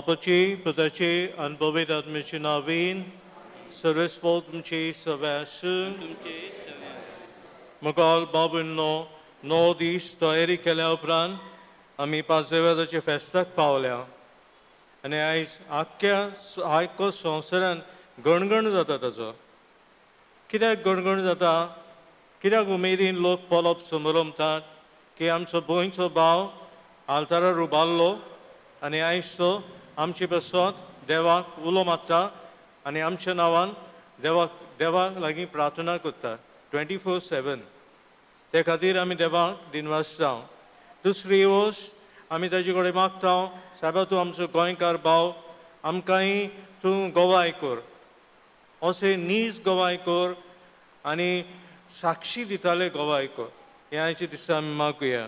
Apache, Padache, and Bovid Admissionavin, Service Voltumche, Savassun, Magal Babunno, Northeast, Toeri Keleopran, Ami Pazevadache Festak Paulia. And I Akia, Aiko Sonsaran, Gurngun Zata. Kida Gurngun Zata, Kida Gumedin Lok Polop Sumurum Tat, Kiam so Boing so Bow, Altara Ruballo, आणि आयसो आमची बसत देवाक उलो मारता आणि आमच्या नांवान देवाक लागीं प्रार्थना करता 24/7 ते खातीर आमी देवाक दिनवास जावं दुसरी गोश्ट आमी ताजे कडेन मागता सायबा तूं आमचो गोंयकार भाव आमकांय तूं गोवाय कर अशें नीज गोवाय कर आनी साक्षी दिताले गोवाय कर हे आयच्या दिसा आमी मागुया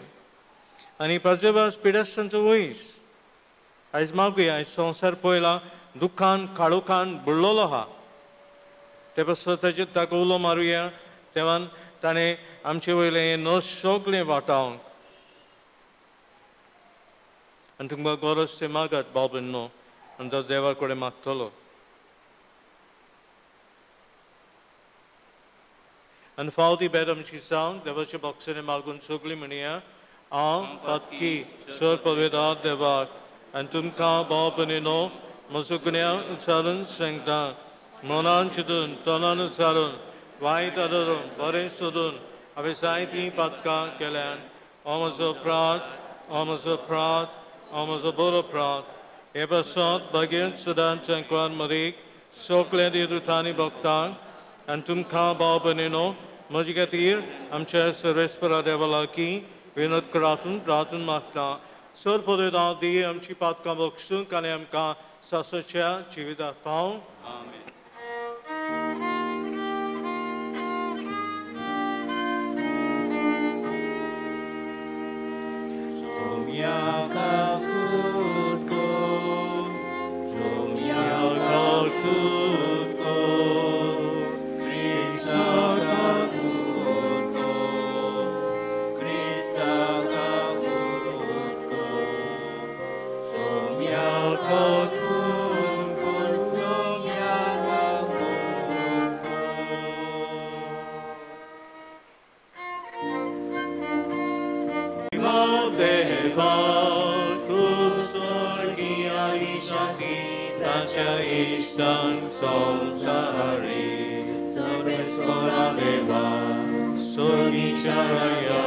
आनी पाजेबास पिडेस्तांचो वयस आयज मागुया आयज संवसार पळयला दुखान काळोखान बुडलेलो आहा ते पासत ताचेर ताका उलो मारुया तेव्हा ताणें आमचे वयलें हें नस सगळें वाटावंक आनी तुमकां गरज तें मागात बाबून आनी तो देवा कडेन मागतलो आनी फावती बेद आमची सांग देवाच्या बॉक्सांनी मागून सगळीं म्हणया हांव पत्की सर पळयतात देवाक आनी तुमकां बाबूनो म्हजो गुन्यांव विचारून सांगता मनान चिंतून तोंडान विचारून वायट आदरून बरें सोदून हांवें जायतीं पातकां केल्यान हो म्हजो प्रात हो म्हजो बरो प्रात हे पासत भगेन सदांच संक्रांत मरीक सगळे देवदूतांनी भक्तांक आनी तुमकां बाबूनो म्हजे खातीर आमच्या सर्वेस्परा देवा लागीं विनोद करातून प्रार्थना मागता सर पळयता दी आमची पातकां बक्षूंक आनी आमकां सासोच्या जिविताक पावंक Istan Samsari Sarvesvara Deva Surnicharaya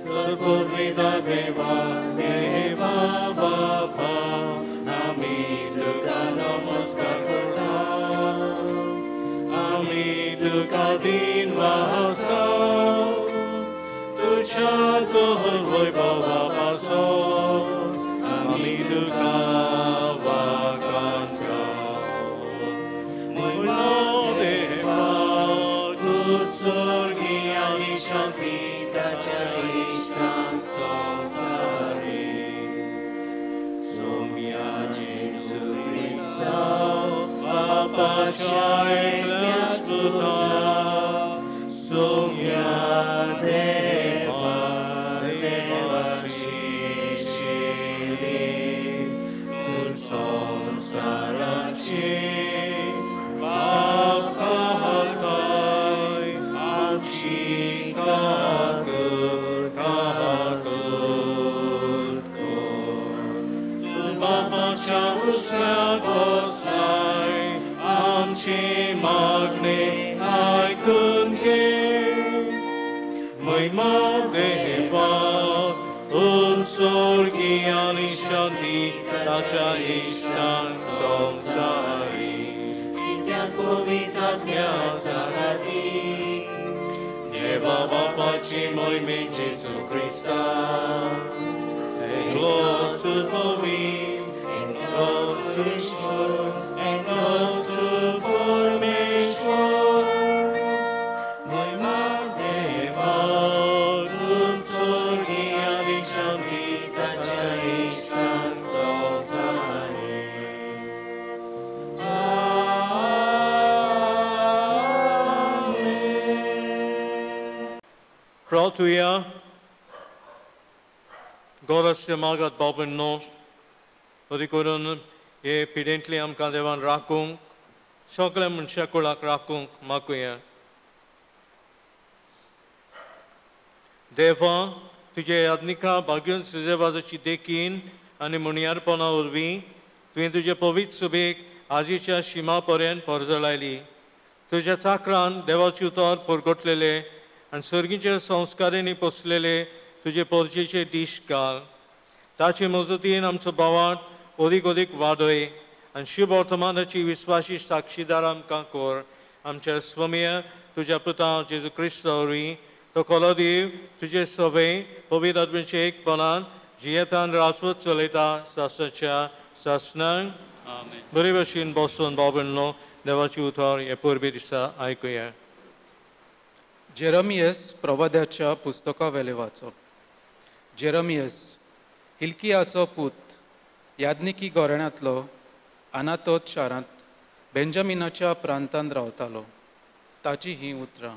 Sarpudrita Deva Deva Baba Nami Tuka Namaskar Karta Ami Tuka Din Vahasa Tucha Kohol Voi Baba Paso Ami Tuka Chai Lasputa Sumya Deva Deva Shishili Turson Sarachi Bhaktahatai Amchi Kagur Kagur Baba Chahusya Gosai Amchi Magne Hai Kunke Moi Madeva Unsorgi Ani Shanti Tacha Ishtan Samsari Nitya Kovitatnya Sarati Deva Bapachi Moi Min Jesu Christa And close to Bovi And close to Ishwar And close to Parmeshwar Moima Deva Unsorgi Ani Shanti Tacha Ishtan Samsari Amen Pratuya Gorasya Magat Babinno Odikoron हे पिडेंतली आमकां देवान राखूंक सगळ्या मनशा कुळाक राखूंक मागुया. देवा तुझे याज्ञिका भाग्यून सुजेबाजाची देखीन आनी मुणयारपणा वरवीं तुवें तुजे पवित्र सुबेक आजीच्या शिमा पर्यंत परजळायली. तुज्या चाकरान देवाचे उतर परगटलेले आनी सर्गीच्या संस्कारांनी पोसलेले तुजे परजेचे दीश घाल. ताचे मजतीन आमचो भावांत अदीक वाडय आनी शुभ वर्तमानाची विस्वासी साक्षीदार आमकां कर. आमच्या स्वमीय तुज्या पुता जेजू क्रिस्त वरवीं तो खोलो देव तुजे सभे पवित्र आत्म्याचे एकपणान जियेतान राजवत चलयता सासच्या सासनांक. बरे भशेन बसून बाबणलो देवाची उतर हे परबे दिसा आयकुया. जेरमियस प्रवाद्याच्या पुस्तका वेले वाचप. जेरमियस हिल्कियाचो पूत याज्ञिकी घराण्यांतलो अनातोत शारांत बेंजामिनाच्या प्रांतांत रावतालो. ताची ही उतरां.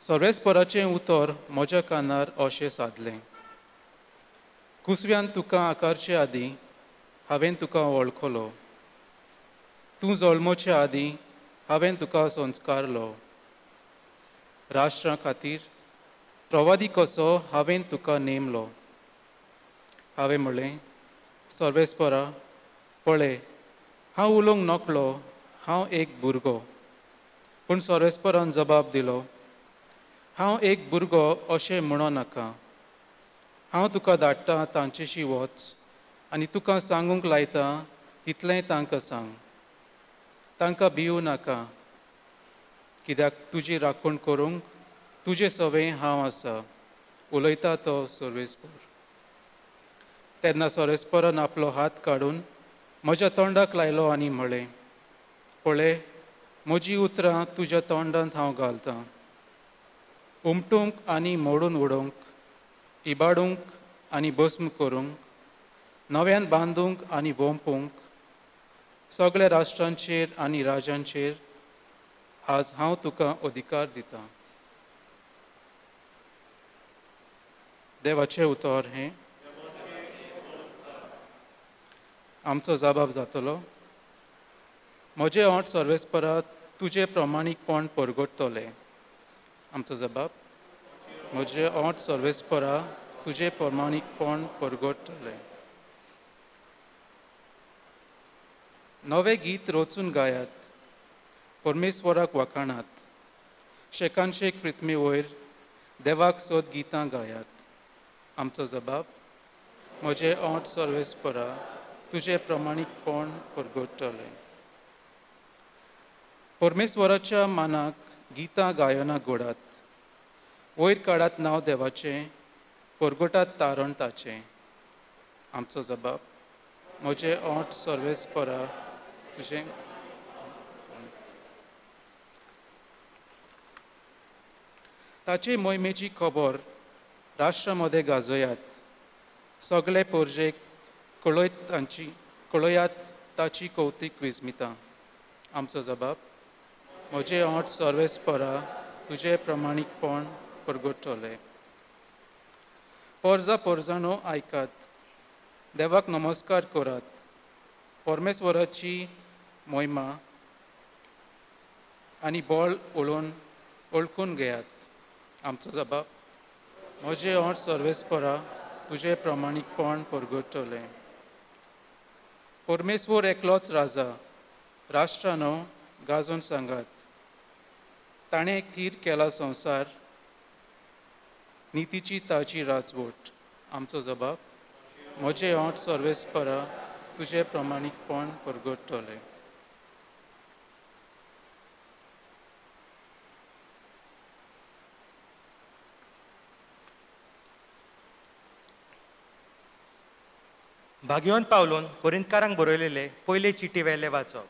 सर्वेस्पराचें उतर म्हज्या कानार अशें सादलें. कुसव्यान तुका आकारचे आदीं हांवें तुका वळखलो. तूं जल्मोचे आदीं हांवें तुका संस्कारलो. राष्ट्रा खातीर प्रवादी कसो हांवें तुका नेमलो. हांवें म्हणलें, सर्वेस्परा पळय, हांव उलोवंक नकळो, हांव एक भुरगो. पूण सर्वेस्परान जबाब दिलो, हांव एक भुरगो अशें म्हणो नाका. हांव तुका धाडटां तांचेशी वच आनी तुका सांगूंक लायता तितलें तांकां सांग. तांकां भिवू नाका, कित्याक तुजी राखण करूंक तुजे सवें हांव आसा. उलयता तो सर्वेस्पर. तेन्ना सर्वेस्परान आपलो हात काडून म्हज्या तोंडाक लायलो आनी म्हणलें, पळय, म्हजीं उतरां तुज्या तोंडांत हांव घालतां. उमटूंक आनी मोडून उडोवंक, इबाडूंक आनी भस्म करूंक, नव्यान बांदूंक आनी वोंपूंक, सगळ्या राष्ट्रांचेर आनी राजांचेर आज हांव तुका अधिकार दितां. देवाचें उतर हें. आमचो जबाब जातलो, म्हजे ओंठ सर्वेस्परा तुजें प्रमाणीकपण परगटतले. आमचो जबाब, म्हजे ओंठ सर्वेस्परा तुजें प्रमाणीकपण परगटतले. नवें गीत रचून गायात, परमेश्वराक वखाणात. शेकांशेक प्रितमे वयर देवाक सोद गितां गायात. आमचो जबाब, म्हजे ओंठ सर्वेस्परा तुजें प्रमाणीकपण परगटतले. परमेश्वराच्या मानाक गितां गायनां घोडात. वयर काडात नांव देवाचें, परगटात तारण ताचें. आमचो जबाब, म्हजे ओंठ सर्वेस्परा तुजें. ताचे मोहिमेची खबर राष्ट्रामध्ये गाजोयात. सगळे पोरजेक कळयात ताची कौतीक विस्मितां. आमचो जबाब, म्हजे ओंठ सर्वेस्परा तुजें प्रमाणीकपण परगटतले. पोरजा पोरजानो आयकात, देवाक नमस्कार करात. परमेश्वराची मोहिमा आनी बळ ओळखून घेयात. आमचो जबाब, म्हजे ओंठ सर्वेस्परा तुजें प्रमाणीकपण परगटतले. परमेश्वर एकलोच राजा. राष्ट्रानो गाजोन सांगात, ताणें एक थीर केला संवसार, नितीची ताची राजवट. आमचो जबाब, म्हजे ओंठ सर्वेस्परा तुजें प्रमाणीकपण परगटतले. भाग्यवंत पावलून कोरिंतकारांक बरयलेले पयले चिटी वेले वाचप.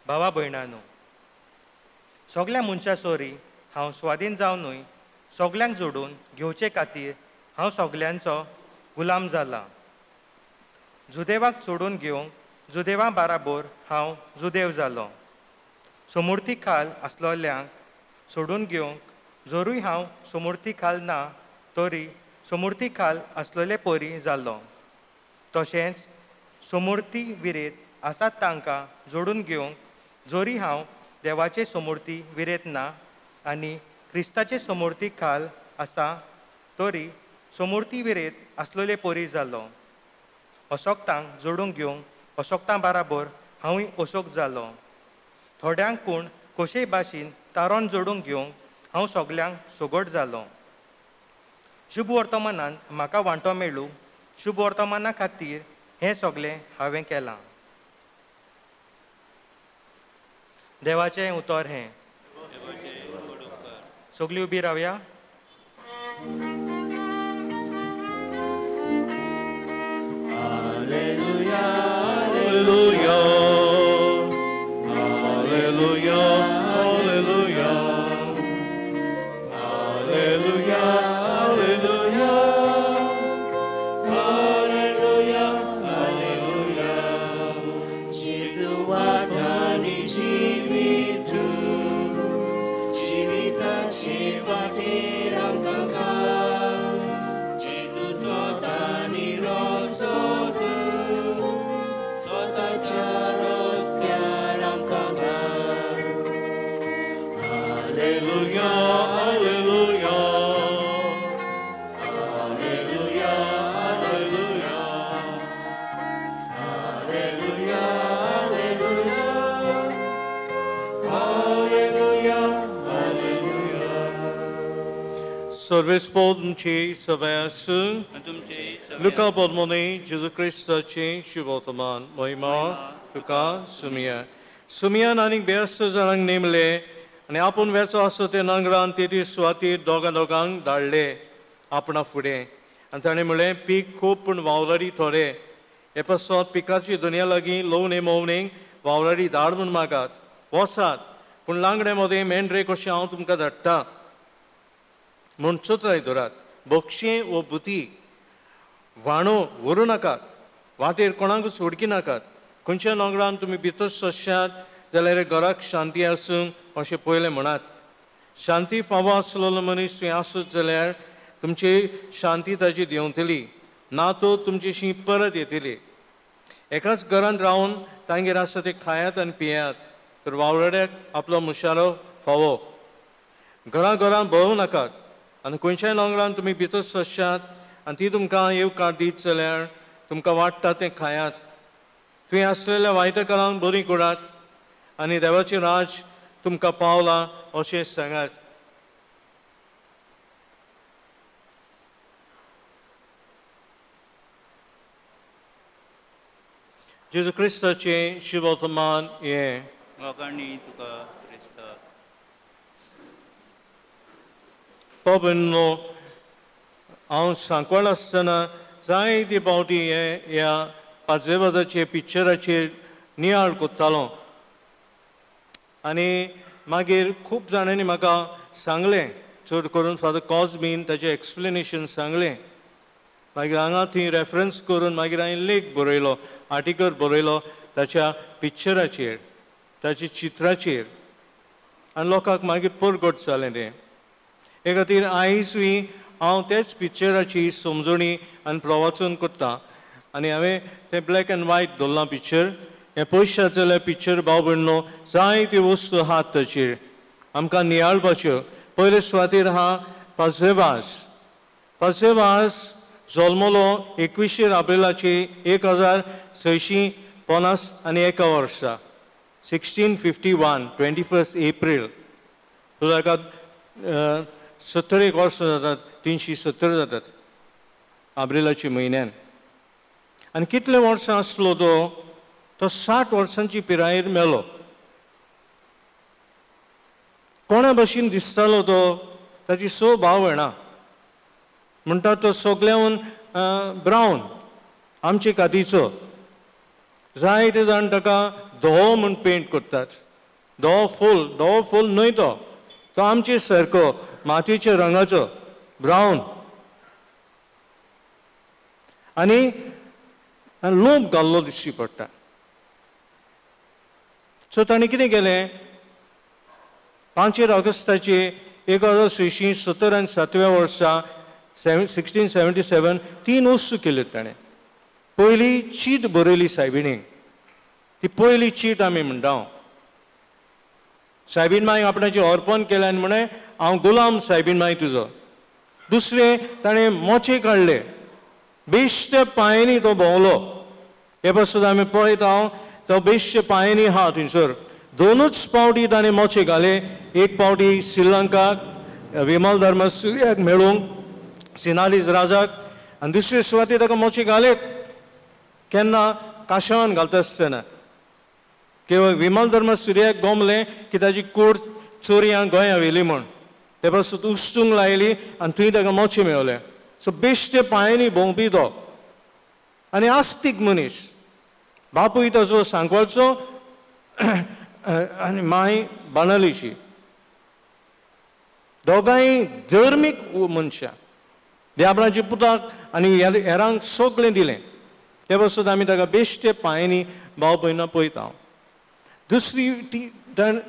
भावा भयणांनो, सगळ्या मनशा सोरी हांव स्वाधीन जावनूय सगल्यांक जोडून घेवचे खातीर हांव सगल्यांचो गुलाम जाला. जुदेवाक सोडून घेवंक जुदेवा बाराबर हांव जुदेव जालो. समृद्धी खाल आसलोल्यांक सोडून घेवंक जोरूय हांव समृद्धी खाल ना तरी समृद्धी खाल आसलोले परी जालो. तशेंच समूर्ती विरेत आसात तांकां जोडून घेवंक जोरी हांव देवाचे समूर्ती विरेत ना आनी क्रिस्ताचे समूर्ती खाल आसा तरी समूर्ती विरेत आसलेले परी जालो. अशोक्तांक जोडूंक घेवंक अशोक्तां बराबर हांवूय अशोक जालो. थोड्यांक पूण कशेय भाशेन तारोन जोडूंक घेवंक हांव सगल्यांक सोगोट जालो. शुभ वर्तमानांत म्हाका वांटो मेळूं शुभ वर्तमाना खातीर हें सगलें हांवें केलां. देवाचें उतर हें. सगळीं उबी रावया. Alleluia, Alleluia, Alleluia, Alleluia, Alleluia, Alleluia, Alleluia, Jesu वाटानी जिवितू जिविताचे वाटेर आमकां जेजू स्वतानी रस्तो स्वताच्या रस्त्यार आमकां Alleluia, Alleluia, Alleluia, Alleluia, Alleluia, Alleluia, Alleluia. सर्वेस्पोदचे सवयासु Luka Bodmoni, Jesu Christaचे शुभवर्तमान महिमा तुका सुमिया. सुमियान आनीक बेस्त जाणांक नेमले आनी आपूण वेचो आसा ते नगरान तेती सुवाती दोगांक धाडले आपणा फुडें. आनी ताणें म्हणलें पीक खूब पूण वावलारी थोडे. हे पासत पिकाची दुनिया लागीं लोवणे मोवणेक वावलारी धाड म्हूण मागात. वसात पूण लांगडे मोदे मेंढरे कशें हांव तुमकां धाडटा म्हूण चुत्राय धरात. बोक्षें वो बुती वाणो व्हरूं नाकात. वाटेर कोणाकूच सोडकी नाकात. खंयच्या नोगरान तुमी भितर सोंशात जाल्यार घराक शांती आसूंक अशें पयलें म्हणात. शांती फावो आसलेलो मनीस थंय आसत जाल्यार तुमची शांती ताची देंवतली ना तो तुमचेशी परत येतली. एकाच घरांत रावन तांगेर आसा ते खायात आनी पियात तर वावड्याक आपलो मुशारो फावो. घरां भोंवूं नाकात. आनी खंयच्याय नोगरान तुमी भितर सोंशात आनी ती तुमकां येवकार दीत जाल्यार तुमकां वाडटा तें खायात. थंय आसलेल्या वायट काळांत बरी करात आनी देवाचें राज तुमकां पावलां अशें सांगात. जेजू क्रिस्ताचें शुभवर्तमान हें. वगणी तुका क्रिस्ता. पबनो हांव सांकवाळ आसतना जायते फावटी ह्या पाजेवादाचे पिक्चराचेर नियाळ कोत्तालो आनी मागीर खूब जाणांनी म्हाका सांगलें चड करून फादर कॉस्बीन ताचें एक्सप्लेनेशन सांगलें. मागीर हांगा थंय रेफरन्स करून मागीर हांवें लेख बरयलो आर्टिकल बरयलो ताच्या पिक्चराचेर ताच्या चित्राचेर आनी लोकांक मागीर परगट जालें तें. हे खातीर आयजूय हांव तेच पिक्चराची समजणी आनी प्रवचन करतां आनी हांवें तें ब्लॅक एंड व्हायट दवरलां पिक्चर. हें पयशात जाल्यार पिक्चर भाव भयणो जायत्यो वस्तू आहात ताचेर आमकां नियाळपाच्यो. पयले सुवातेर आहा पाजेवास. पाजेवास जल्मलो 21 एप्रिलाचे 1651 वर्सा 1651 21 एप्रील. सो ताका 70 वर्सां जातात 370 जातात एप्रिलाच्या म्हयन्यान. आनी कितले वर्सां आसलो तो 60 वर्सांची पिरायेर मेलो. कोणा भाशेन दिसतालो तो ताची स भाव भयणां म्हणटा तो सगळ्याहून ब्रावन आमचे कातीचो. जायते जाण ताका धवो म्हूण पेंट करतात. धवो फूल न्हय तो आमचे सारको मातयेच्या रंगाचो ब्रावन आनी लोप घाल्लो दिश्टी पडटा. सो ताणें कितें केलें 5 ऑगस्टाचे 1677 वर्सा 1677 3 वस्तू केल्यो ताणें. पयली चीट बरयली सायबिणीक ती पयली चीट आमी म्हणटा सायबीण मांय आपणाचें अर्पण केलें आनी म्हणे हांव गुलाम सायबीण मांय तुजो. दुसरें ताणें मोचे काडले, बेश्टे पांयांनी तो भोंवलो. हे पासून आमी पळयता तो बेश्टे पांयांनी आहा थंयसर. दोनूच पावटी ताणें मोचे घाले. एक पावटी श्रीलंकाक विमल धर्म सूर्याक मेळूंक सिनालीज राजाक, आनी दुसरे सुवातेर ताका मोचे घालेत केन्ना काशवान घालता आसतना. केवळ विमल धर्म सूर्याक गोमलें की ताची कूड चोरयां गोंयां व्हेली म्हूण. ते पासून उस्तूंक लायली आनी थंय ताका मोचे मेळले. सो बेश्टे पांयांनी भोंवपी तो आनी आस्तीक मनीस. बापूय ताचो सांकवाळचो आनी माय बांदालीची. दोगांय धर्मीक मनशां. देवाची पुताक आनी हेरांक सगळें दिलें. ते पासून आमी ताका बेश्टे पांयांनी भाव भयणां पळयता. दुसरी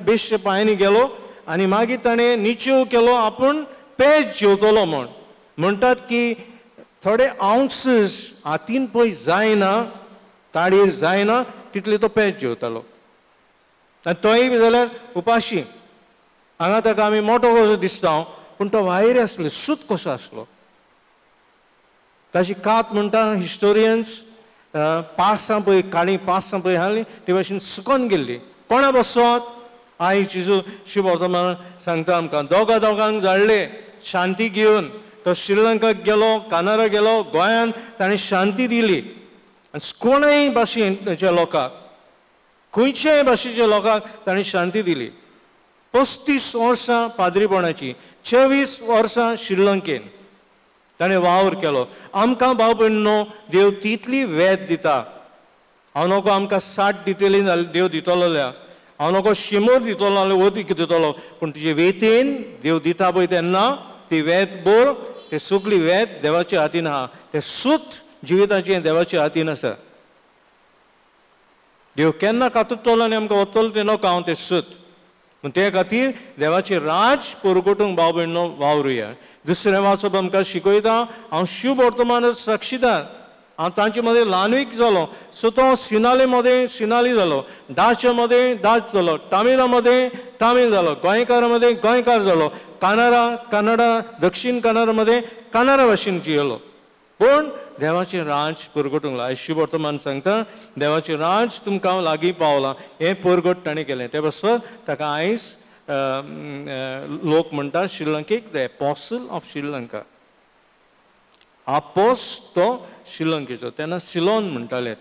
बेश्टे पांयांनी गेलो आनी मागीर ताणें निश्चय केलो आपूण पेज जेवतलो म्हूण. म्हणटात की थोडे आउन्सीस हातीन पळय जायना, ताळयेर जायना तितले तो पेज जेवतालो. आनी तोय बी जाल्यार उपाशी. हांगा ताका आमी मोठो कसो दिसता पूण तो वायरे आसलो, सूत कसो आसलो. ताची कात म्हणटा हिस्टोरियन्स पासां पळय काळी पासां पळय आहली ते भाशेन सुकोन गेल्ली. कोणा बसत आयज जेजू शुभ वर्तमान सांगता आमकां दोगांक जाळले शांती घेवन. तो श्रीलंकाक गेलो, कानारा गेलो, गोंयांत ताणें शांती दिली. आनी कोणूय भाशेच्या लोकांक, खंयच्याय भाशेच्या लोकांक ताणें शांती दिली. 35 वर्सां पाद्रीपणाची, 24 वर्सां श्रीलंकेन ताणें वावर केलो. आमकां भाव भयणो देव तितली वेद दिता. हांव नोको आमकां 60 दितली जाल्यार देव दितलो जाल्यार, हांव नोको 100 दितलो जाल्यार वदीक दितलो, पूण तुजे वेतेन देव दिता पळय तेन्ना ती वेद बोर, ते सगळी वेद देवाच्या हातीन आहा. ते सूत जिविताचें देवाच्या हातीन आसा. देव केन्ना कातुरतलो आनी आमकां वतलो तें नोको हांव तें सूत. पूण ते खातीर देवाचें राज परगटूंक भाव भयणो वावरुया. दुसरें वाचप आमकां शिकयता हांव शुभ वर्तमान साक्षीदार. हांव तांचे मदें ल्हानूय जालो. सो तो सिनाली मदें सिनाली जालो, डाच्या मदें डाच जालो, तामिला मदें तामील जालो, गोंयकारा मदें गोंयकार जालो, कन्नडा दक्षिण कन्नडा मदें कन्नडा भाशेन जियेलो. पूण देवाचें राज परगटूंक लागलो. शुभ वर्तमान सांगता देवाचें राज तुमकां लागीं पावलां. हें परगट ताणें केलें. ते पासून ताका आयज लोक म्हणटा श्रीलंकेक द एपॉसल ऑफ श्रीलंका. आपोस तो श्रीलंकेचो. तेन्ना सिलोन म्हणटाले.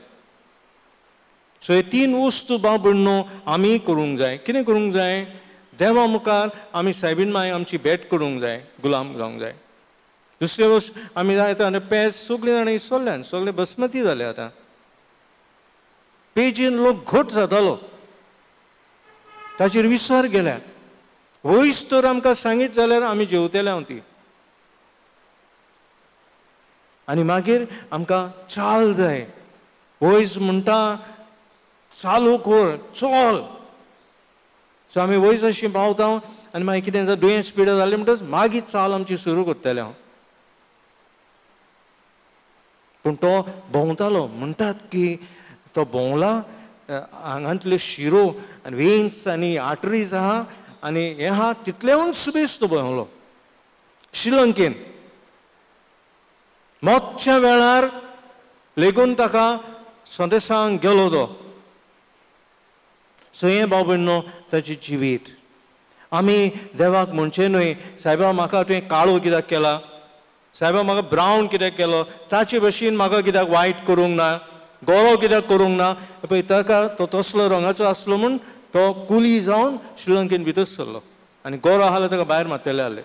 सो हे 3 वस्तू भाव भयणो आमी करूंक जाय. कितें करूंक जाय? देवा मुखार आमी सायबीण मांय आमची भेट करूंक जाय, गुलाम जावंक जाय. दुसरी गोश्ट आमी जाय आतां पेज सगळीं जाणां इसरल्यान सगळे बसमती जाले. आतां पेजीन लोक घट जातालो, ताचेर विसर गेल्या. वयस तर आमकां सांगीत जाल्यार आमी जेवतले हांव ती. आनी मागीर आमकां चाल जाय. वयस म्हणटा चालू कर, चल. सो आमी वयस अशी पावता आनी मागीर कितें दुयेंस पिड्या जालें म्हणटच मागीर चाल आमची सुरू करतले हांव. पूण तो भोंवतालो. म्हणटात की तो भोंवला, हांगांतल्यो शिरो आनी वेन्स आनी आर्टरीज आहा आनी हे आहा तितलेहून सुबेज तो भोंवलो श्रीलंकेन. मोदच्या वेळार लेगून ताका संदेशांक गेलो तो. सो हें भाव भयणो ताची जिवीत. आमी देवाक म्हणचे न्हय सायबा म्हाका तुवें काळो कित्याक केला, सायबा म्हाका ब्रावन कित्याक केलो, ताचे भशेन म्हाका कित्याक वायट करूंक ना, गोरो कित्याक करूंक ना. पळय ताका तो तसलो रंगाचो आसलो म्हूण तो कुली जावन श्रीलंकेन भितर सरलो आनी गोरो आहा जाल्यार ताका भायर मारतले जाले.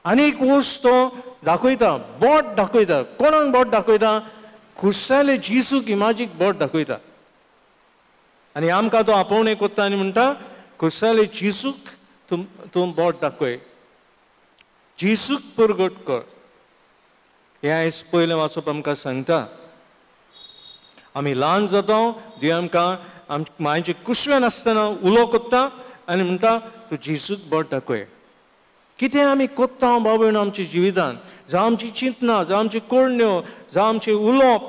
आनी एक वस्त तो दाखयता, बोट दाखयता. कोणाक बोट दाखयता? खुशाले जिसूक इमाजीक बोट दाखयता. आनी आमकां तो आपोवणें कोत्ता आनी म्हणटा खुशाले जिसूक तूं बोट दाखय, जिसूक परगट कर. हें आयज पयलें वाचप आमकां सांगता. आमी ल्हान जाता देव आमकां मांयचे कुशवेन आसतना उलो कोत्ता आनी म्हणटा तूं जिसूक बोट दाखय. कितें आमी कोत्ता भाव भयण आमच्या जिवितान जावं आमची चिंतनां जावं आमची कोळण्यो जावं आमचें उलोवप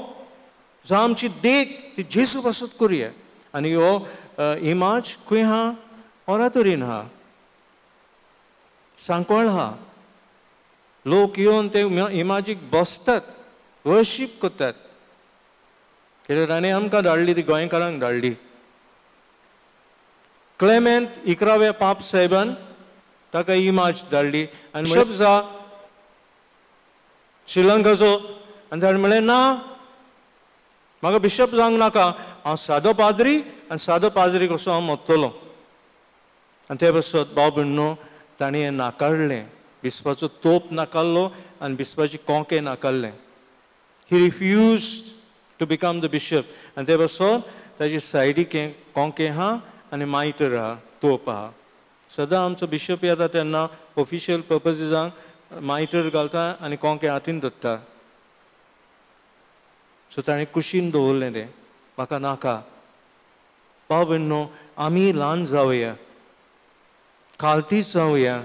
जावं आमची देख ती जेजू पासून करुया आनी हो इमाज खंय आहा ऑरातोरीन आहा सांकवाळ आहा लोक येवन ते इमाजीक बसतात वर्शीप करतात कित्याक ताणें आमकां धाडली ती गोंयकारांक धाडली क्लेमेंट 11व्या पाप साहेबान ताका इमाज धाडली आनी बिशप जा श्रीलंकाचो आनी ताणें म्हणलें ना म्हाका बिशप जावंक नाका हांव सादो पाद्री आनी सादो पाद्री कसो हांव मरतलों आनी ते बसत भाव भयणो ताणें हें नाकारलें बिस्पाचो तोप नाकारलो आनी बिस्पाची कोंके नाकारलें he refused to become the bishop आनी ते बसत ताजे सायडीक हें कोंके आहा आनी मायटर आहा तोप आहा सदां आमचो बिशप येता तेन्ना ऑफिशियल पर्पजीसांक मायटर घालता आनी कोंके हातीन धरता सो ताणें कुशीन दवरलें तें म्हाका नाका भाव भयणो आमी ल्हान जावया खालतीच जावया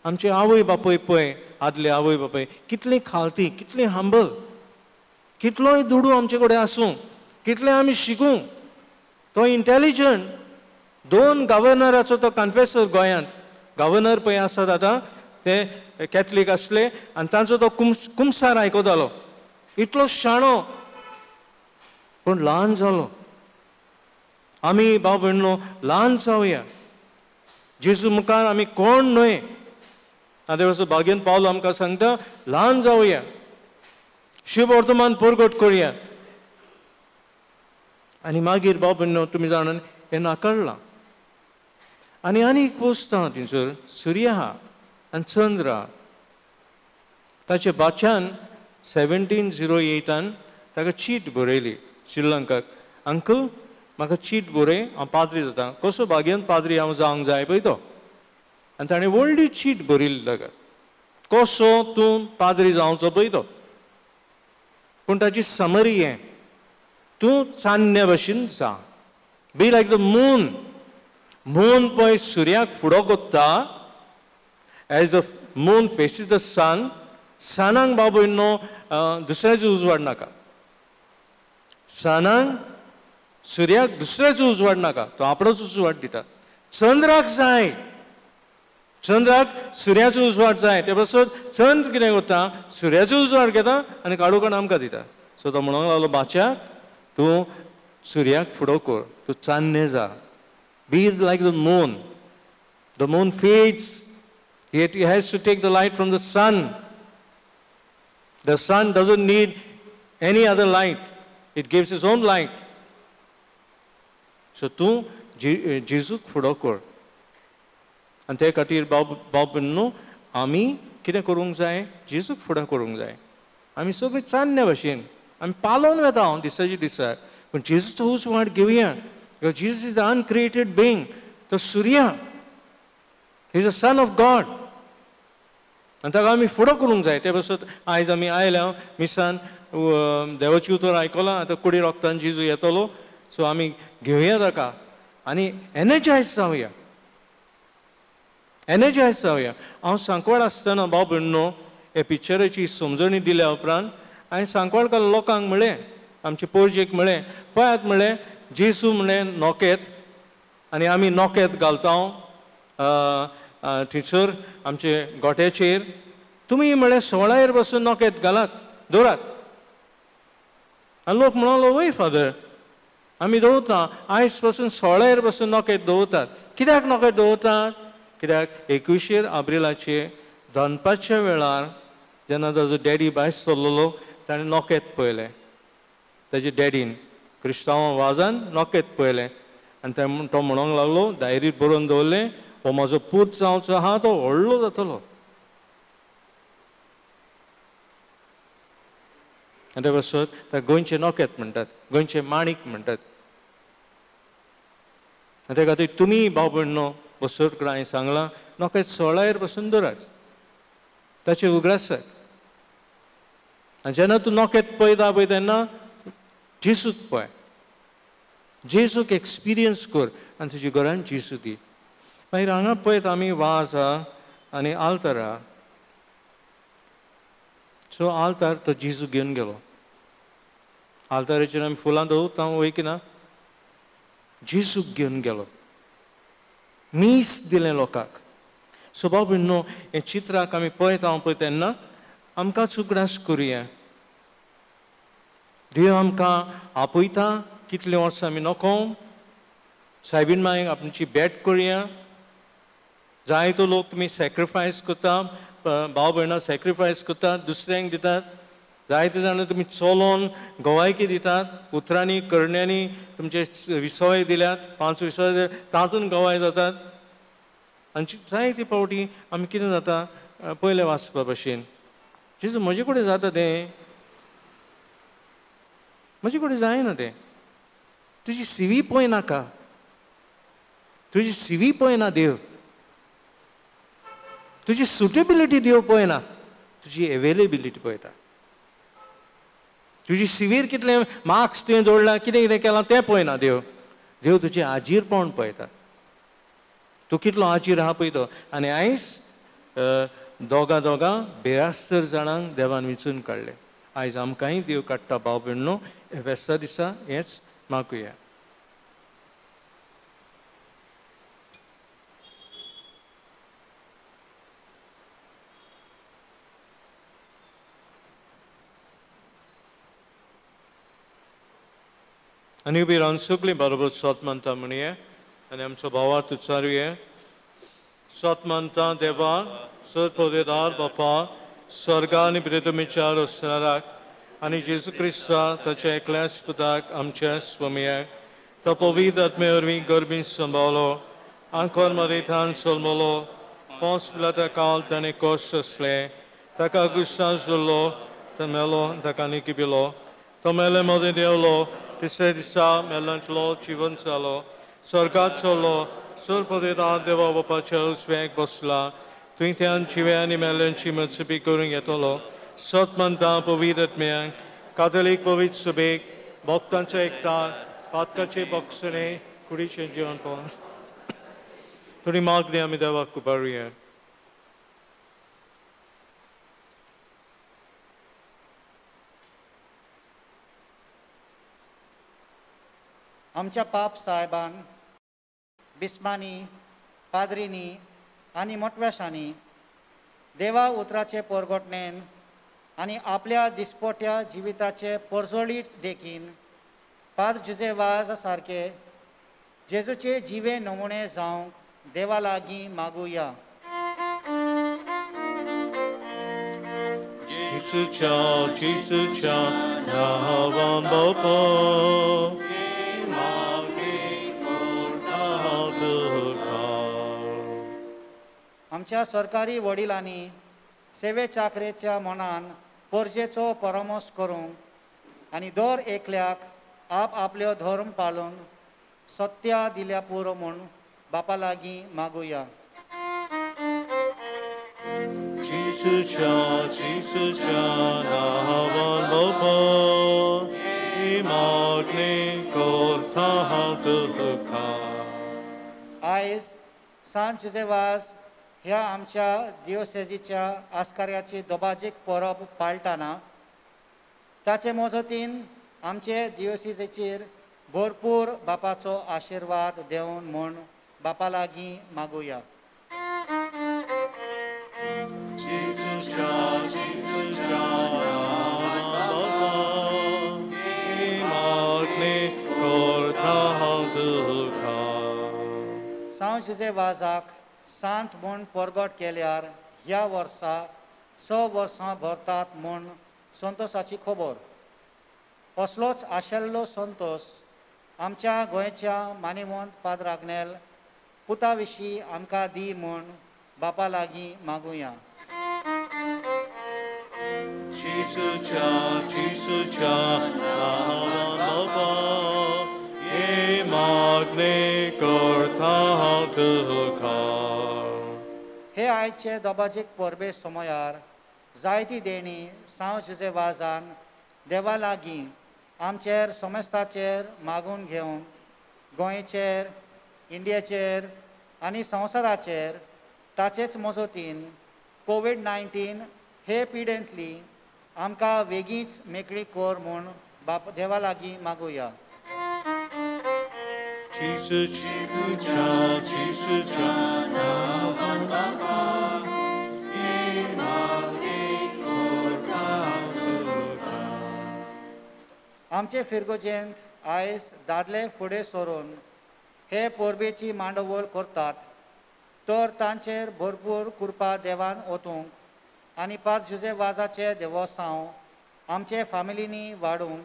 आमचे आवय बापूय पळय आदले आवय बापूय कितलीं खालती कितलीं हंबल कितलोय दुडू आमचे कडेन आसूं कितलें आमी शिकूं तो इंटेलिजंट 2 गव्हर्नराचो तो कन्फेसर गोंयांत गव्हर्नर पळय आसात आतां ते कॅथलीक आसले आनी तांचो तो कुमसार आयकतालो इतलो शाणो पूण ल्हान जालो आमी भाव भयणो ल्हान जावया जेजू मुखार आमी कोण न्हय आतां असो बागेन पावलो आमकां सांगता ल्हान जावया शुभ वर्तमान परगट करुया आनी मागीर भाव भयणो तुमी जाणान हें नाकारलां आनी एक पोस्ट आहा थंयसर सूर्य आहा आनी चंद्र आहा ताचे बाच्यान 1708 ताका चीट बरयली श्रीलंकाक अंकल म्हाका चीट बरय हांव पाद्री जाता कसो बागेन पाद्री हांव जावंक जाय पळय तो आनी ताणें व्हडली चीट बरयली ताका कसो तूं पाद्री जावचो पळय तो पूण ताची समरी हें तूं चान्न्या भशेन जा be like the moon moon पळय सुर्याक फुडो कोत्ता as the moon faces the sun सनाक भाव भयणो दुसऱ्याचो उजवाड नाका सनाक सुर्याक दुसऱ्याचो उजवाड नाका तो आपणोच उजवाड दिता चंद्राक जाय चंद्राक सुर्याचो उजवाड जाय ते बसत चंद्र कितें करता सुर्याचो उजवाड घेता आनी काडून आमकां दिता सो तो म्हणूंक लागलो बाच्याक तूं सुर्याक फुडो कर तूं चान्नें जा be like the moon fades Yet he has to take the light from the sun. The sun doesn't need any other light. It gives its own light. So तूं जेजूक फुडो कर आनी ते खातीर भाव भयणो आमी कितें करूंक जाय जेजूक फुडें करूंक जाय आमी सगळीं चान्न्या भशेन आमी पालोवन वेता हांव दिसाची दिसा पूण जेजूचो उजवाड घेवया because Jesus is the uncreated being तो सूर्य he is a son of God आनी ताका आमी फुडो करूंक जाय ते बसत आयज आमी आयल्या मिसान देवाची उतर आयकलां आतां कुडी रोगतान जेजू येतलो सो आमी घेवया ताका आनी एनर्जायज जावया हांव सांकवाळ आसतना भाव भयणो हे पिक्चराची समजणी दिल्या उपरांत हांवें सांकवाळकार लोकांक म्हळें आमचे पोरजेक म्हळें पळयात म्हळें जेजू म्हळें नोकेत आनी आमी नोकेत घालता थंयसर आमचे गोठ्याचेर तुमी म्हळें सोळायेर बसून नोकेत घालात दवरात आनी लोक म्हणलो वय फादर आमी दवरता आयज पासून सोळायेर बसून नोकेत दवरतात कित्याक नोकेत दवरतात कित्याक 21 एप्रिलाचे दनपारच्या वेळार जेन्ना ताजो डॅडी भायर सरलेलो ताणें नोकेत पळयलें ताजे डॅडीन क्रिस्तांवां वाजान नोकेत पळयलें आनी तो म्हणूंक लागलो डायरीर बरोवन दवरलें हो म्हजो पूत जावचो आहा तो व्हडलो जातलो आनी ते बसत ताका गोंयचे नोकेत म्हणटात गोंयचे माणिक म्हणटात आनी ते खातीर तुमी भाव भयणो बसत कडेन हांवें सांगलां नोकेत सोळायेर बसून दवरात ताचे उगडासाक आनी जेन्ना तूं नोकेत पळयता पळय तेन्ना जेजूक पळय जेजूक एक्सपिरियन्स कर आनी तुज्या घरांत जेजू दी मागीर हांगा पळयत आमी वाज आहा आनी आल्तारा. सो आल्तार तो जेजू घेवन गेलो. आल्ताराचेर आमी फुलां दवरता वयकी ना, जेजूक घेवन गेलो. मीस दिलें लोकांक. सो बाब न्हू हें चित्राक आमी पळयता पळय तेन्ना आमकांच उगडास करुया. देव आमकां आपयता कितले वर्सां आमी नको. सायबीण मायक आमची भेट करुया. जायतो लोक तुमी सॅक्रिफायस करता, भाव भयणां सॅक्रिफायस करतात, दुसऱ्यांक दितात. जायते जाणां तुमी चलोन गोवायकी दितात. उतरांनी करण्यांनी तुमचे विसवय दिल्यात, 5 विसवय दिल्यात, तातूंत गोवाय जातात. आनी जायते फावटी आमी कितें जाता पयले वाचपा भशेन जेजू म्हजे कडेन जाता तें, म्हजे कडेन जायना तें. तुजी सिवी पळयनाका, तुजी सिवी पळयना देव, तुजी सुटेबिलिटी देव पळयना, तुजी एवेलेबिलिटी पळयता. तुजी सिवीर कितले मार्क्स तुवें जोडला, कितें कितें केलां तें पळयना देव. देव तुजें आजीरपण पळयता. तूं कितलो आजीर आहा पळय तो. आनी आयज दोगां बेरास्तर जाणांक देवान विचून काडले. आयज आमकांय देव काडटा भाव भयणो. फेस्ता दिसा हेंच मागुया. आनी उबी रावन सगळीं बरोबर सोत म्हणटा म्हणया आनी आमचो भावार्थ उच्चारुया. सोत म्हणटा देवा सर्पोदेदार बापा, स्वर्गा आनी पृथ्वीच्या असणाराक आनी जेजू क्रिस्ता ताच्या एकल्याच पुताक आमच्या स्वामियाक तो पवित्र आत्मे वरवीं गर्भीन सांबाळलो, आंकोर मरेथान सल्मलो, पोंस पिलाता काल ताणें कोश्ट असले, ताका गुस्सा जुल्लो, तो मेलो, ताका निकिपिलो, तो मेले मदें देंवलो, तिसऱ्या दिसा मेलांतलो जिवन जालो, स्वर्गात चडलो, सर्पोदेदार देवा बापाच्या उजव्याक बसला, तुयत्यान जिवे आनी मेल्यांची मजबी करून येतलो. सत म्हणटा पवित्र आत्म्यांक, कातोलीक पवित्र सभेक, भक्तांचो एकठांय, पातकाचे बक्षणे, कुडीचें जिवन पळोवन थोडी मागणी आमी देवाक उबारुया. आमच्या पाप साहेबान बिस्मानी, पाद्रीनी आनी मोटव्याशांनी देवा उतराचे परगोटणेन आनी आपल्या दिसपोट्या जिविताचे परजोळीत देखीन पाद जुजे वाज सारके जेजूचे जिवे नमुणे जावंक देवा लागीं मागुया. Jesucia, nahawan bapa, आमच्या सरकारी वडिलांनी सेवे चाकरेच्या मनान पोरजेचो परमोस करूंक आनी दर एकल्याक आप आपल्यो धर्म पाळून सत्या दिल्या पुरो म्हूण बापा लागीं मागुया. Jesucia, nahawan bapa, imagne korta hatuka. आयज सांत जुजेवाज ह्या आमच्या दिवसेजीच्या आस्कार्याची दोबाजीक परब पाळटाना ताचे मोजतीन आमचे दिवसेजेचेर भरपूर बापाचो आशिर्वाद देवन म्हूण बापा लागीं मागुया. सांत जुजेवाजाक सांत म्हूण परगट केल्यार ह्या वर्सा 6 वर्सां भरतात म्हूण संतोशाची खबर. असलोच आशेल्लो संतोश आमच्या गोंयच्या मानेवंत पाद्राग्नेल पुता विशीं आमकां दी म्हूण बापा लागीं मागुया. Jesucia, nahawan bapa, imagne korta hatuka. हे आयचे दोबाजीक परबे समयार जायती देणी सांत जुजेवाजान देवा लागीं आमचेर सोमेस्ताचेर मागून घेवन गोंयचेर, इंडियेचेर आनी संवसाराचेर ताचेच मजतीन कोविड-19 हे पिडेंतली आमकां वेगीच मेकळी कोर म्हूण बाप देवा लागीं मागुया. आमचे फिरगोजेंत आयज दादले फुडें सरून हे पोरबेची मांडवळ करतात तर तांचेर भरपूर कृपा देवान ओतूंक आनी पात जुजे वाजाचे देवोसांव आमचे फामिलीनी वाडूंक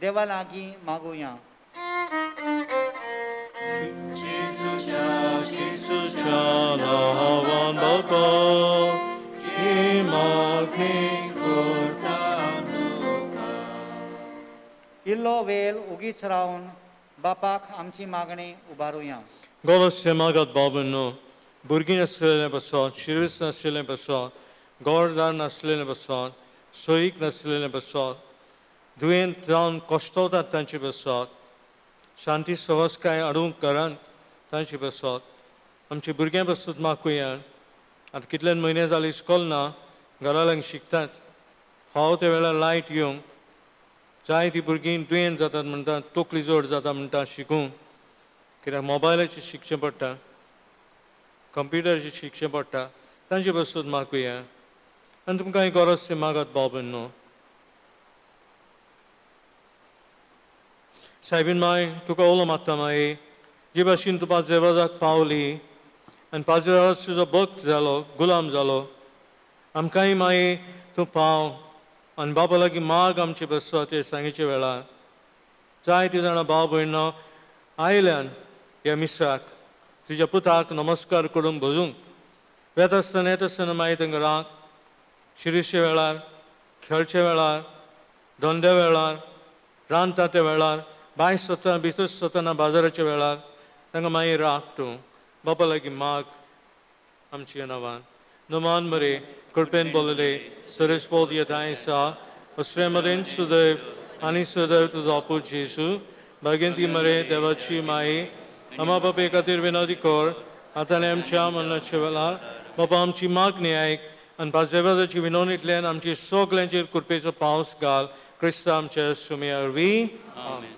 देवा लागीं मागुया. इल्लो वेल उगीच रावन बापाक आमची मागणी उबारुया. Golos magat babeno, burgin nasleline basot, shiris nasleline basot, gordar nasleline basot, soik nasleline basot, duin down kostota tanchi basot, shanti savaskay adun karan tanchi basot, आमची भुरग्यां पासून मागुया. आतां कितल्यान म्हयने जाले इस्कॉल ना, घरा लागून शिकतात. फावो ते वेळार लायट येवंक जायतीं भुरगीं दुयेंत जातात म्हणटात, तोकली जोड जाता म्हणटा शिकूंक. कित्याक मोबायलाचेर शिकचें पडटा, कंप्युटराचेर शिकचें पडटा, तांचे पासून मागुया. आनी तुमकां एक गरज तें मागत बाबन न्हू. सायबीन माय तुका ओलो मागता माय, जे भाशेन तूं पांचवेवाजाक पावली आनी पांचवेवाज तुजो भक्त जालो, गुलाम जालो, आमकांय माय तूं पाव आनी बाबा लागीं माग आमचे बसोचे सांगेच्या वेळार. जायतीं जाणां भाव भयणो आयल्यान ह्या मिसाक तुज्या पुताक नमस्कार करून बजूंक येत आसतना मागीर तांकां राग शिरीच्या वेळार, खेळच्या वेळार, धंद्या वेळार, रांदता त्या वेळार, भायर सतना भितर सतना बाजाराच्या वेळार तांकां मागीर राग तूं बाबा लागीं माग आमच्या नांवान. नमान बरे कृपेन बोलले सरस्वत येताय सा अस्त्रेमरेन सुदैव आनी सदैव तुजो अपूत जेसू भगिंती मरे देवाची माई आमा बापे खातीर विनोदी कोर आतां आमच्या मरणाच्या वेळार बाबा आमची मागणी आयक आनी पांचवेवाजाची विनवणींतल्यान आमची सगल्यांचेर कृपेचो पावस घाल क्रिस्त आमच्या सुमया वरवीं. आमेन.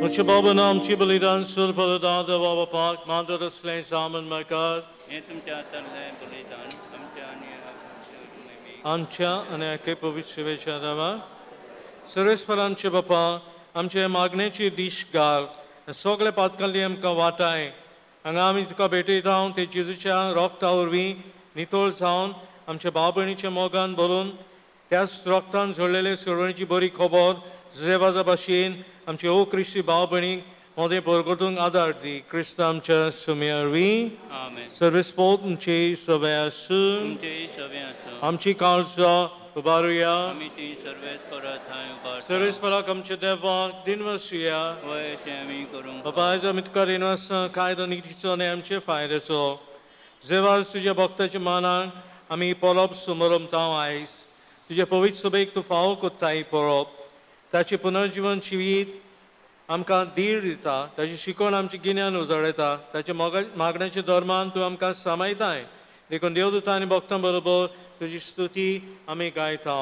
Mucho Baba Nam Chibalidan Sulpadada Baba Park Mandara Slain Saman Makar Amcha and Kepovich Shiveshadava Suresparancha Bapa Amcha Magnechi Dishgal and Sogle Patkaliam Kawatai Angami Kabeti Town Te Jizucha Rock Tower V Nitol Town Amcha Babanicha Mogan Bolun Tes Rocktan Zolele Suranichi Bori Kobor Zevaza Bashin आमचे ओ क्रिस्ती भाव भयणीक मोदे परगोतूंक आदार दी क्रिस्त आमच्या सुमयारवी सर्वेस्पोत तुमचे सवयासु आमची काळजा उबारुया सर्वेस्पराक आमचे देवाक दिनवसिया बाबायचो मितकार इनवास कायदो नितीचो आनी आमचे फायद्याचो जेवाज तुज्या भक्ताच्या मानाक आमी पळप समोरमतांव आयज तुझ्या पवित्र सभेक तूं फावो कोत्ता ही पळोवप ताचें पुनर्जीवन जिवीत आमकां धीर दिता ताची शिकवण आमची गिन्यान उजळटा ताच्या मागण्याच्या धर्मान तूं आमकां सांबाळताय देखून देवदूता आनी भक्तां बरोबर तुजी स्तुती आमी गायता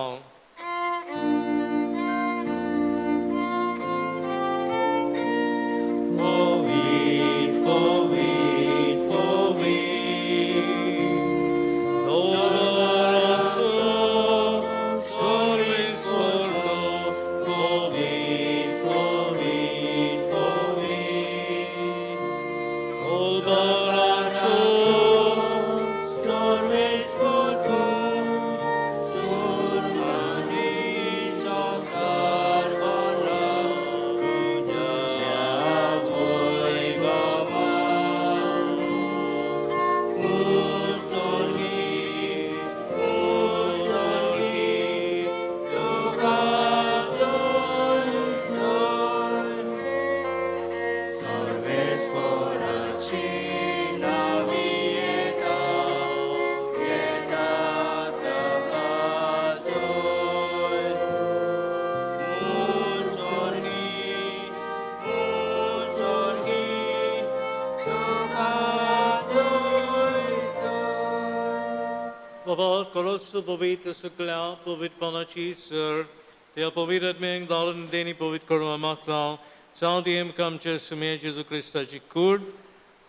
Baba, korosu pavitra sukla, pavitpanachi sir, the pavirat meng dalan deni pavit karma makla, Saudi em kamche sume Jesu Christa ji kud,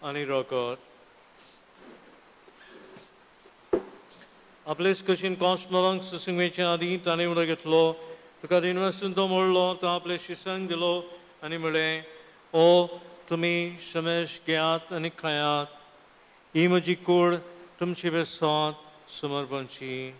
ani rokot. Aples kushin kosmorang susingwecha adi, tani uragetlo, tuka dinvasunto morlo, ta aples shisang dilo, ani mule, o tumi shamesh gyat ani kayat, imaji kud, tum chive sot, समर्पणची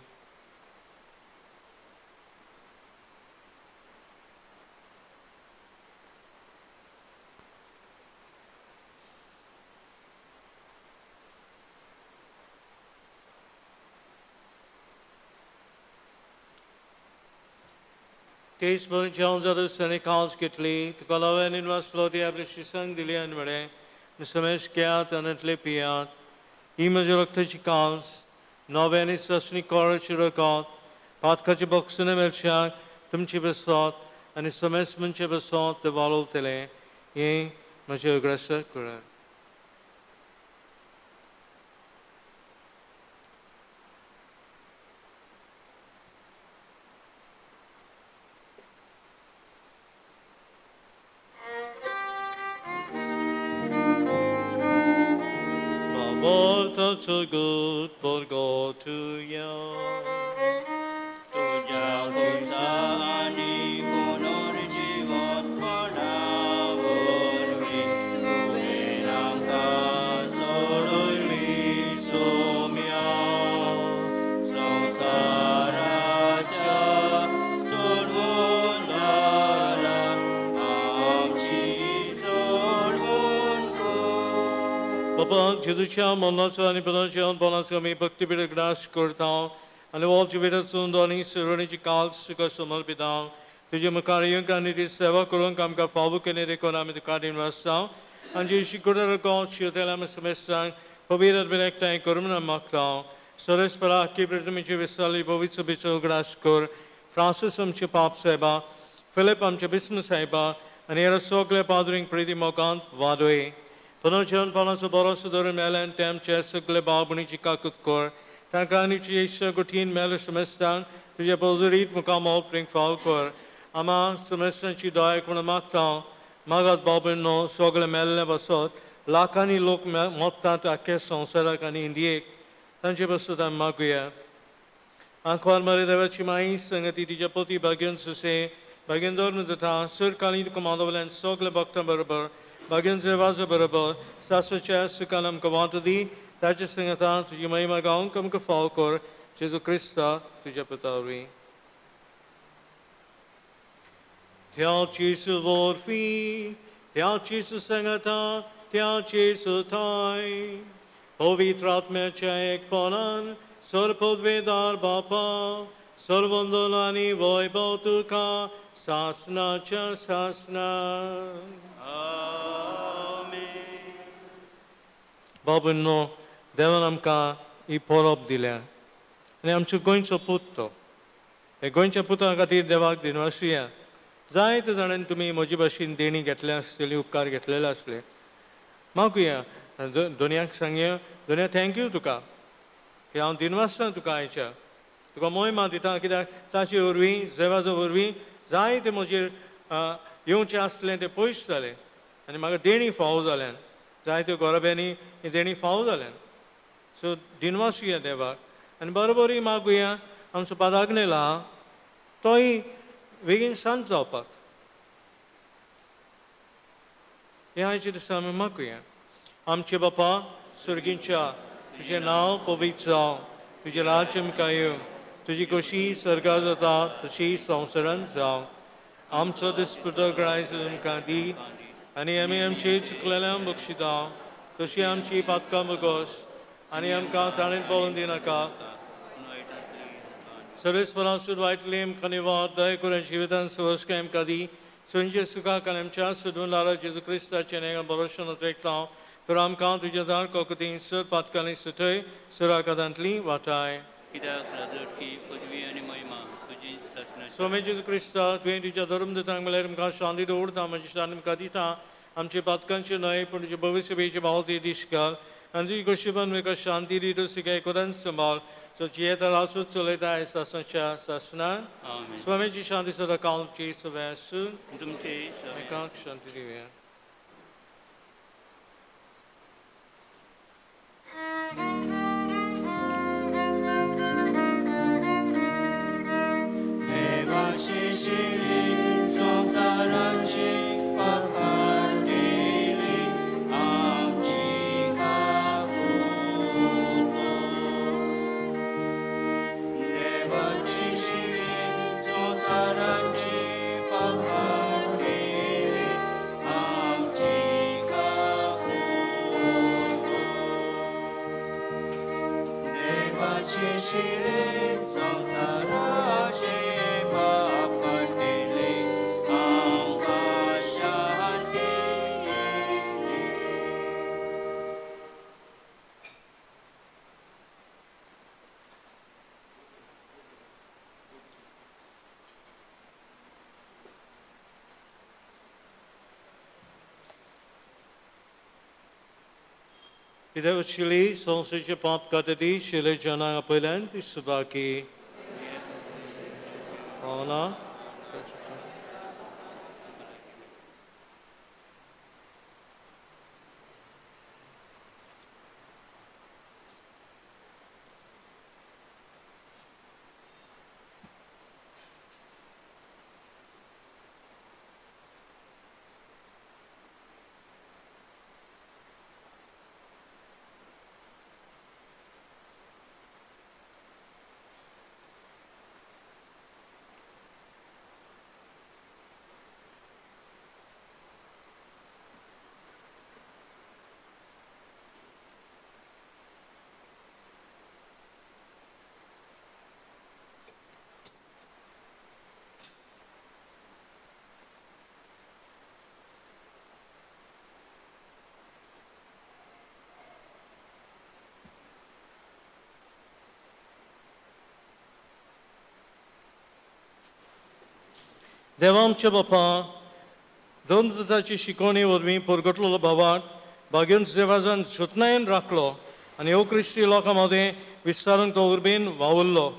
Kees van Jones hadden zijn kans getleed, te kalawen in was lo die hebben shisang dilian mere, de samesh kiat en het lepiat, iemand je kans. Noveni sasni korachirakat, patkachi boxune melchak, tumchi besot, ani sames munche besot de valol tele, ye maje agresa kura. So good for God to you. Tuja kusa ani honor jivat panavurvi tuve namka soruli somya samsaraja sorvundara amchi sorvunko. Papa, Jezusham, Monasani, Panashan, Panasami, Bhakti Pira Grash Kurtao, and the Wall Jivita Sundani, Serenici Kals, Sukasamal Pidao, Tuja Makarian Kaniti Seva Kurun Kamka Fabu Kanedi Konami the Kadin Rastao, and Jishikura God, Shiotelam Semestang, Pavira Benekta and Kurumana Maktao, Suresh Paraki, Pritamichi Visali, Bovitsu Bichel Grashkur, Francis Amchipap Seba, Philip Amchabism Seba, and Erasogle Padring Priti Mogant Vadwe. Panochan Panaso Borosador Melan Tam Chesagle Babuni Chikakutkor, Takani Chisha Gutin Melish Semestan, Tujapozurit Mukamo Pring Falkor, Ama Semestan Chidai Kunamakta, Magat Babino, Sogle Melle Basot, Lakani Lok Motta Takeson Serakani Indiek, Tanjibasudan Maguia. Anquar Maridavachimai, Sangati Dijapoti Bagan Suse, Bagandor Nudata, Sir Kali Commandovalen, Sogle Bakta Berber, Bagan Zevaza Berber, Sasacha Sukanam Kavantadi, Tajasingata, Tujimai Magaun Kam Kafalkor, Jesu Christa, Tujapatari. Tell Jesus Lord Fee, tell Jesus Sangata, tell Jesus Tai, Povitrat Mechek Ponan, Sorpodvedar Bapa, Sorvondolani Voibotuka, Sasna Cha Sasna. Babunno, Devanamka i porob dile. Ne amchu goincho putto. हे गोंयच्या पुतां खातीर देवाक दिनवासिया जायते जाणांनी तुमी म्हजे भाशेन देणी घेतल्या आसतली उपकार घेतलेले आसले मागुया दोनयाक सांगया दोनया थँक्यू तुका की हांव दिनवासता तुका आयच्या तुका मोहिमा दिता कित्याक ताचे वरवीं जेवाच्या वरवीं जायते म्हजेर येवचें आसलें तें पयस जालें आनी म्हाका देणी फावो जाल्यान जायत्यो गोरब्यांनी ही देणी फावो जाल्यान सो दिनवासुया देवाक आनी बरोबरी मागुया आमचो पादाग्नेला तोय बेगीन सांज जावपाक हे आयचे दिसा आमी मागुया आमचे बापा सर्गींच्या तुजें नांव पवित्र जावं तुजें राज्य आमकां येवं तुजी कशी सर्गा जाता तशी संवसारांत जावं आमचो दिसपतो आयज आमकां दी आनी आमी आमचे चुकलेल्यांक बक्षिता तशी आमची पातकां बगोस आनी आमकां ताणें पळोवन दिनाका सर्वेस्परां सुद्द वायटली आमकां निवाड दय करून जिवितांत सवस्काय आमकां दी संजय सुखाक आनी आमच्या सोदून लारा जेजू क्रिस्ताचें नेगां बरोशन उतरयता तर आमकां तुज्या दार कोकतीन सर पातकांनी सुटय सुराकादांतली वाटाय कित्याक राजवटी पदवी आनी महिमा तुजी सत्ना स्वामी जेजू क्रिस्ता तुवें तुज्या धर्मदूतांक म्हळ्यार आमकां शांती दवरता म्हजी शांती आमकां दिता आमचे पातकांचे न्हय पूण तुजे भविष्यभेचे भावती दिश घाल आनी तुजी कशीपण म्हाका शांती दी तशी काय कोदान संभाळ सो जियेता रासूच चलयता आयज सासनाच्या सासनान आमेन स्वामीची शांती सदा कालची सगळ्या आसून तुमचे एकाक शांती दिवया देवाची शिरी संसाराची पकडलेली आमची काकुतो देवाची शिरी संसाराची पकडलेली आमची काकुतो देवाची शिरी संसाराची पकडलेली आमकां शांती कित्याक शिली संस्थेचे पाप कातती शिले जना आपयल्यान ती सुद्धा की भावना देवा आमच्या बापा दोन दुताची शिकवणी वरवीं परगटलेलो भावाक भाग्यून सेवाजान जतनायेन राखलो आनी हो क्रिस्ती लोकां मदें विस्तारून तो उर्बेन वावुरलो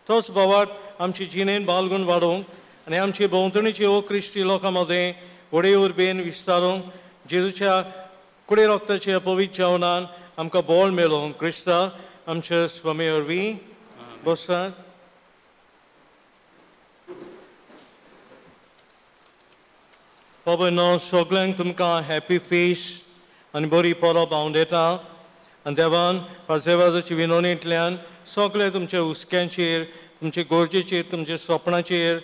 तोच भावाक आमची जिणेन बालगूण वाडोवंक आनी आमची भोंवतणीची हो क्रिस्ती लोकां मदें व्हडे उर्बेन विस्तारूंक जेजूच्या कुडे रोगताच्या पवित्र जेवणान आमकां बोळ मेळोवंक क्रिस्ता आमच्या स्वामी वरवीं बसात Pablo soglang tumka happy feast and bori poro boundeta and devan pazevazachi vinonitlian sogle tumche uskenchir tumche gorjechir tumche sopnachir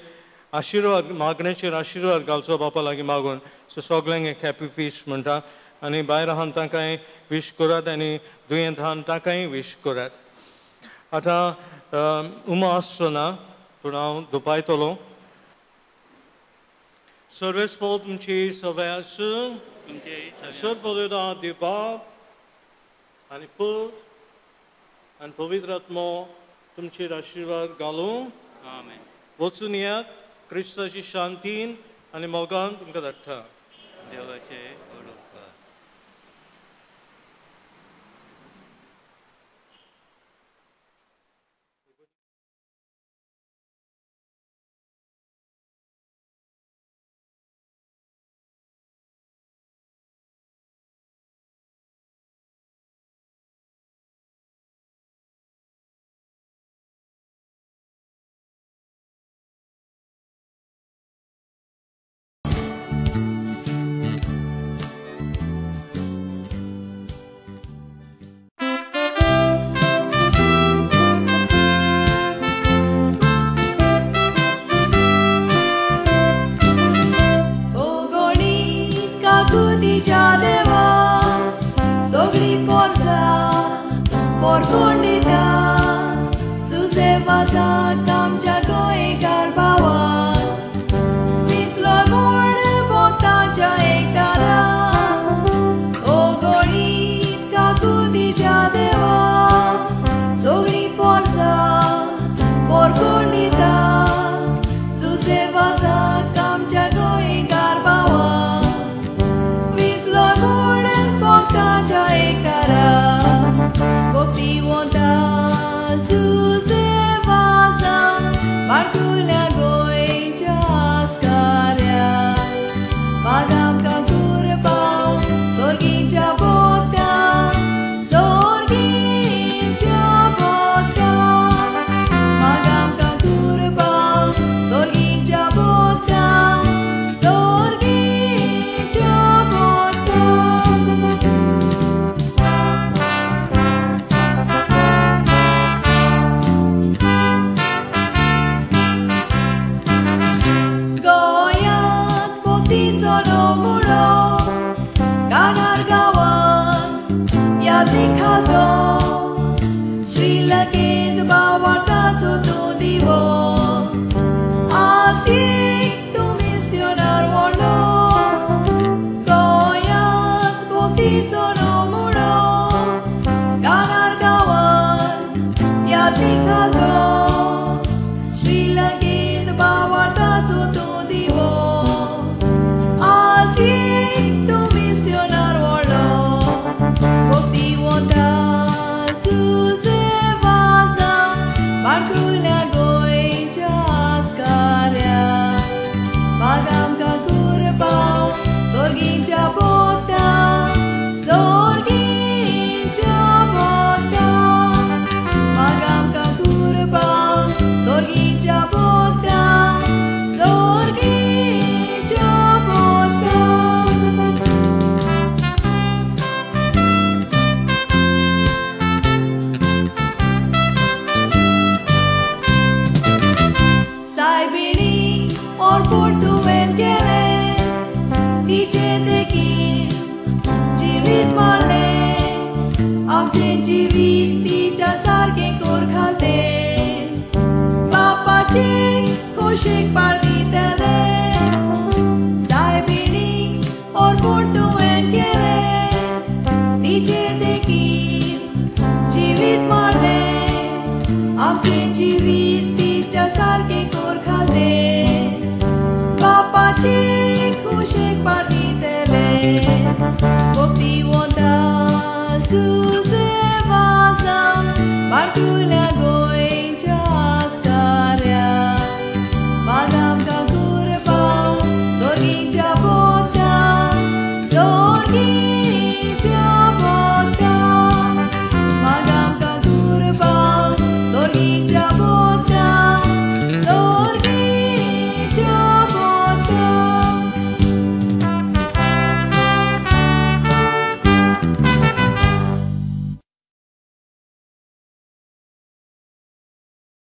आशीर्वाद मागण्याचेर आशीर्वाद घालचो बापा लागीं मागून सो सगल्यांक एक हॅपी फीस्ट म्हणटा आनी भायर आहान तांकांय विश करात आनी दुयेंत आहान तांकांय विश करात आतां उमा आसचो ना पूण हांव दुपायतलो सर्वेस्पो तुमची सवय आसूं सर पवित्र दिवपाक आनी पूत आनी पवित्र आत्मो तुमचेर आशीर्वाद घालूं आमेन वचून येयात क्रिस्ताची शांतीन आनी मोगान तुमकां धाडटा. देवाचे उपकार. Martulia goy